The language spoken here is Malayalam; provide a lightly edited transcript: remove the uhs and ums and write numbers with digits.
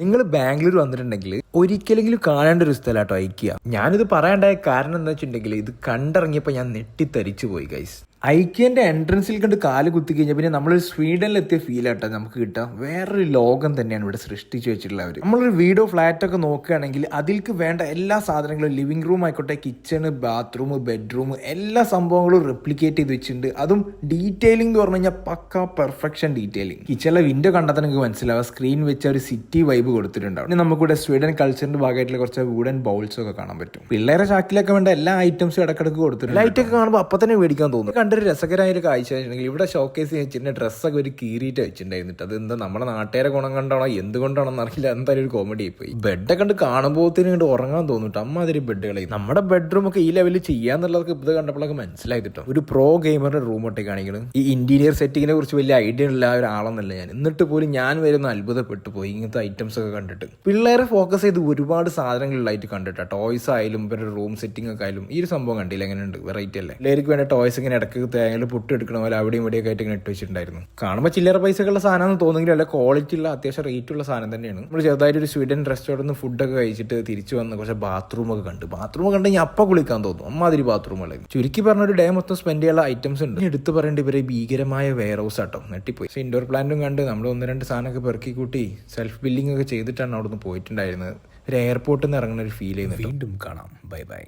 നിങ്ങൾ ബാംഗ്ലൂർ വന്നിട്ടുണ്ടെങ്കിൽ ഒരിക്കലെങ്കിലും കാണേണ്ട ഒരു സ്ഥലമാട്ടോ ഐക്യ. ഞാനിത് പറയാണ്ടായ കാരണം എന്താ വെച്ചിട്ടുണ്ടെങ്കിൽ ഇത് കണ്ടിറങ്ങിയപ്പോൾ ഞാൻ നെട്ടിത്തരിച്ചു പോയി ഗൈസ്. ഐക്യന്റെ എൻട്രൻസിൽ കണ്ട് കാല് കുത്തി കഴിഞ്ഞാൽ പിന്നെ നമ്മളൊരു സ്വീഡനിലെത്തിയ ഫീൽ ആട്ടോ നമുക്ക് കിട്ടുക. വേറൊരു ലോകം തന്നെയാണ് ഇവിടെ സൃഷ്ടിച്ചു വെച്ചിട്ടുള്ളവർ. നമ്മളൊരു വീടോ ഫ്ലാറ്റ് ഒക്കെ നോക്കുകയാണെങ്കിൽ അതിൽക്ക് വേണ്ട എല്ലാ സാധനങ്ങളും ലിവിംഗ് റൂം ആയിക്കോട്ടെ, കിച്ചണ്, ബാത്റൂം, ബെഡ്റൂം, എല്ലാ സംഭവങ്ങളും റെപ്ലിക്കേറ്റ് ചെയ്ത് വെച്ചിട്ടുണ്ട്. അതും ഡീറ്റെയിലിംഗ് എന്ന് പറഞ്ഞു കഴിഞ്ഞാൽ പക്ക പെർഫെക്ഷൻ ഡീറ്റെയിലിംഗ്. കിച്ചണിലെ വിൻഡോ കണ്ടാൽ തന്നെ നിങ്ങൾക്ക് മനസ്സിലാവുക സ്ക്രീൻ വെച്ച ഒരു സിറ്റി വൈബ് കൊടുത്തിട്ടുണ്ടാവും. ഇനി നമുക്കിവിടെ സ്വീഡൻ കൾച്ചറിന്റെ ഭാഗമായിട്ടുള്ള കുറച്ച് വുഡൻ ബൗൾസ് ഒക്കെ കാണാൻ പറ്റും. പിള്ളേരെ ചാക്കിലൊക്കെ വേണ്ട എല്ലാ ഐറ്റംസും ഇടക്കിടക്ക് കൊടുത്തിട്ടുണ്ട്. ലൈറ്റ് ഒക്കെ കാണുമ്പോൾ അപ്പൊ തന്നെ മേടിക്കാൻ തോന്നും. ഒരു രസകരമായ ഒരു കാഴ്ച വെച്ചിട്ടുണ്ടെങ്കിൽ ഇവിടെ ഷോക്കേസ് വെച്ചിട്ട് ഡ്രസ്സൊക്കെ ഒരു കീറിയിട്ട് വെച്ചിട്ടുണ്ടായിരുന്നിട്ട് അത് എന്താ നമ്മുടെ നാട്ടുകാരെ ഗുണം കണ്ടാണോ എന്തുകൊണ്ടാണോ അറിയില്ല, എന്തായാലും ഒരു കോമഡി ആയിപ്പോയി. ബെഡൊക്കെ കണ്ട് കാണുമ്പോഴത്തേനും കണ്ട് ഉറങ്ങാൻ തോന്നിട്ട് അമ്മാതിരി ബെഡുകളെ. നമ്മുടെ ബെഡ്റൂം ഒക്കെ ഈ ലെവലിൽ ചെയ്യാന്നുള്ളതൊക്കെ ഇത് കണ്ടപ്പോഴൊക്കെ മനസ്സിലായി കിട്ടും. ഒരു പ്രോ ഗെയിമറുടെ റൂം ഒട്ടേ കാണിക്കണം. ഈ ഇന്റീരിയർ സെറ്റിങ്ങിനെ കുറിച്ച് വലിയ ഐഡിയ ഉള്ള ഒരാളെന്നല്ല ഞാൻ. എന്നിട്ട് പോലും ഞാൻ വരുന്ന അത്ഭുതപ്പെട്ടു പോയി ഇങ്ങനത്തെ ഐറ്റംസ് ഒക്കെ കണ്ടിട്ട്. പിള്ളേരെ ഫോക്കസ് ചെയ്ത് ഒരുപാട് സാധനങ്ങളിലായിട്ട് കണ്ടിട്ടാ. ടോയ്സ് ആയാലും ഇവരുടെ റൂം സെറ്റിംഗ് ഒക്കെ ആയാലും ഈ ഒരു സംഭവം കണ്ടില്ല എങ്ങനെയുണ്ട്, വെറൈറ്റി അല്ലേ. പിള്ളേർക്ക് വേണ്ട ടോയ്സ് ഇങ്ങനെ ഇടയ്ക്ക് തേങ്ങ പൊട്ട് എടുക്കണ പോലെ അവിടെയും ഇവിടെയൊക്കെ ആയിട്ട് ഇങ്ങനെ ഇട്ട് വെച്ചിട്ടുണ്ടായിരുന്നു. കാണുമ്പോൾ ചില്ലറ പൈസക്കുള്ള സാധനമാണെന്ന് തോന്നുമെങ്കിലും അല്ല, ക്വാളിറ്റി ഉള്ള അത്യാവശ്യം റേറ്റ് ഉള്ള സാധനം തന്നെയാണ്. നമ്മൾ ചെറുതായിട്ട് ഒരു സ്വീഡൻ റെസ്റ്റോറൻറ്റ് ഫുഡൊക്കെ കഴിച്ചിട്ട് തിരിച്ചു വന്ന് കുറച്ച് ബാത്റൂം ഒക്കെ കണ്ട് ഞാൻ അപ്പം കുളിക്കാൻ തോന്നും. അമ്മാതിരി ബാത്റൂമുകളായിരുന്നു. ചുരുക്കി പറഞ്ഞ ഒരു ഡേ മൊത്തം സ്പെൻഡ് ചെയ്യാനുള്ള ഐറ്റംസ് ഉണ്ട്. എടുത്ത് പറയേണ്ട ഇവരെ ഭീകരമായ വെയർ ഹൗസ് ആട്ടോ, നെട്ടിപ്പോയി. ഇൻഡോർ പ്ലാന്റും കണ്ട് നമ്മൾ 1-2 സാധനമൊക്കെ പെറുക്കി കൂട്ടി സെൽഫ് ബില്ലിംഗ് ഒക്കെ ചെയ്തിട്ടാണ് അവിടെ നിന്ന് പോയിട്ടുണ്ടായിരുന്നത്. ഒരു എയർപോർട്ടിൽ നിന്ന് ഇറങ്ങുന്ന ഒരു ഫീൽ ചെയ്യുന്നത്. വീണ്ടും കാണാം. Bye bye.